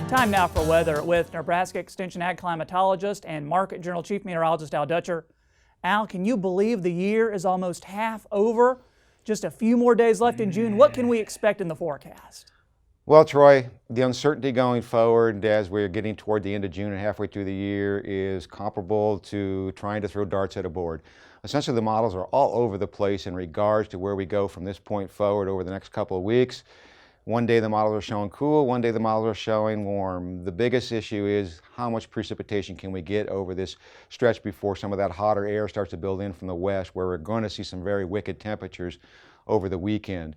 Time now for weather with Nebraska Extension Ag Climatologist and Market Journal Chief Meteorologist Al Dutcher. Al, can you believe the year is almost half over? Just a few more days left in June. What can we expect in the forecast? Well, Troy, the uncertainty going forward as we're getting toward the end of June and halfway through the year is comparable to trying to throw darts at a board. Essentially, the models are all over the place in regards to where we go from this point forward over the next couple of weeks. One day the models are showing cool, one day the models are showing warm. The biggest issue is how much precipitation can we get over this stretch before some of that hotter air starts to build in from the west, where we're going to see some very wicked temperatures over the weekend.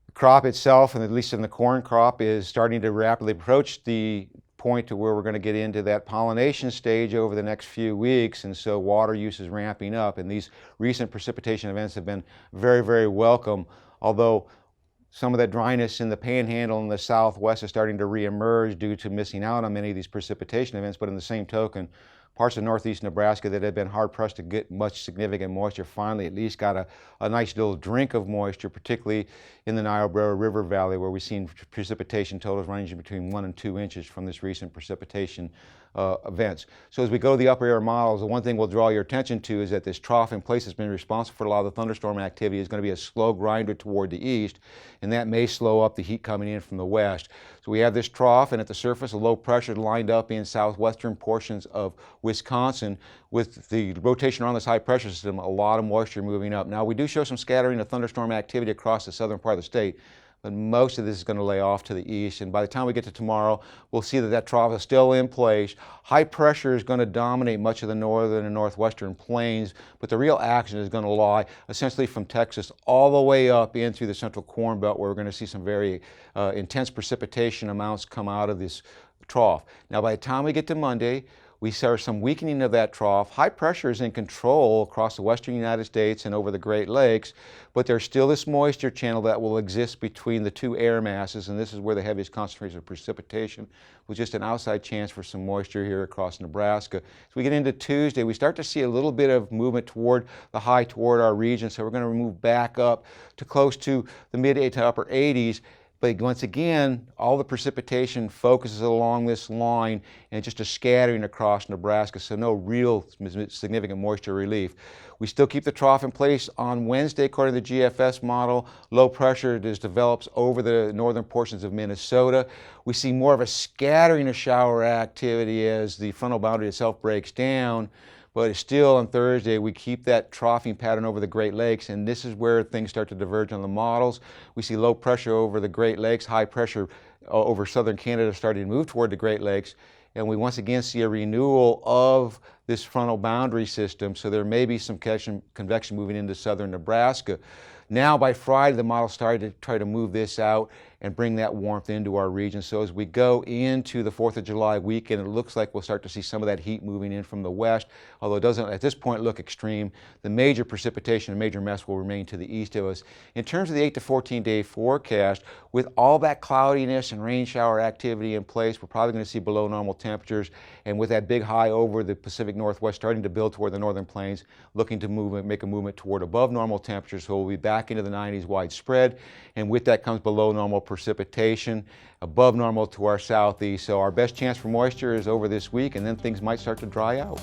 The crop itself, and at least in the corn crop, is starting to rapidly approach the point to where we're going to get into that pollination stage over the next few weeks, and so water use is ramping up, and these recent precipitation events have been very, very welcome, although some of that dryness in the panhandle in the southwest is starting to reemerge due to missing out on many of these precipitation events. But in the same token, parts of northeast Nebraska that have been hard-pressed to get much significant moisture finally at least got a nice little drink of moisture, particularly in the Niobrara River Valley, where we've seen precipitation totals ranging between 1 and 2 inches from this recent precipitation events. So as we go to the upper air models, the one thing we'll draw your attention to is that this trough in place has been responsible for a lot of the thunderstorm activity is going to be a slow grinder toward the east, and that may slow up the heat coming in from the west. So we have this trough, and at the surface, a low pressure lined up in southwestern portions of Wisconsin. With the rotation around this high pressure system, a lot of moisture moving up. Now, we do show some scattering of thunderstorm activity across the southern part of the state, but most of this is going to lay off to the east, and by the time we get to tomorrow, we'll see that that trough is still in place. High pressure is going to dominate much of the northern and northwestern plains, but the real action is going to lie essentially from Texas all the way up in through the central corn belt, where we're going to see some very intense precipitation amounts come out of this trough. Now, by the time we get to Monday, we saw some weakening of that trough. High pressure is in control across the western United States and over the Great Lakes, but there's still this moisture channel that will exist between the two air masses, and this is where the heaviest concentration of precipitation, with just an outside chance for some moisture here across Nebraska. As we get into Tuesday, we start to see a little bit of movement toward the high toward our region, so we're going to move back up to close to the mid to upper 80s. But once again, all the precipitation focuses along this line and just a scattering across Nebraska, so no real significant moisture relief. We still keep the trough in place on Wednesday, according to the GFS model. Low pressure develops over the northern portions of Minnesota. We see more of a scattering of shower activity as the frontal boundary itself breaks down. But still on Thursday, we keep that troughing pattern over the Great Lakes, and this is where things start to diverge on the models. We see low pressure over the Great Lakes, high pressure over southern Canada starting to move toward the Great Lakes, and we once again see a renewal of this frontal boundary system, so there may be some convection moving into southern Nebraska. Now by Friday, the model started to try to move this out and bring that warmth into our region. So as we go into the 4th of July weekend, it looks like we'll start to see some of that heat moving in from the west, although it doesn't at this point look extreme. The major precipitation and major mess will remain to the east of us. In terms of the 8 to 14 day forecast, with all that cloudiness and rain shower activity in place, we're probably going to see below normal temperatures, and with that big high over the Pacific Northwest starting to build toward the northern plains, looking to make a movement toward above normal temperatures, so we'll be back into the 90s widespread, and with that comes below normal precipitation, above normal to our southeast. So our best chance for moisture is over this week, and then things might start to dry out.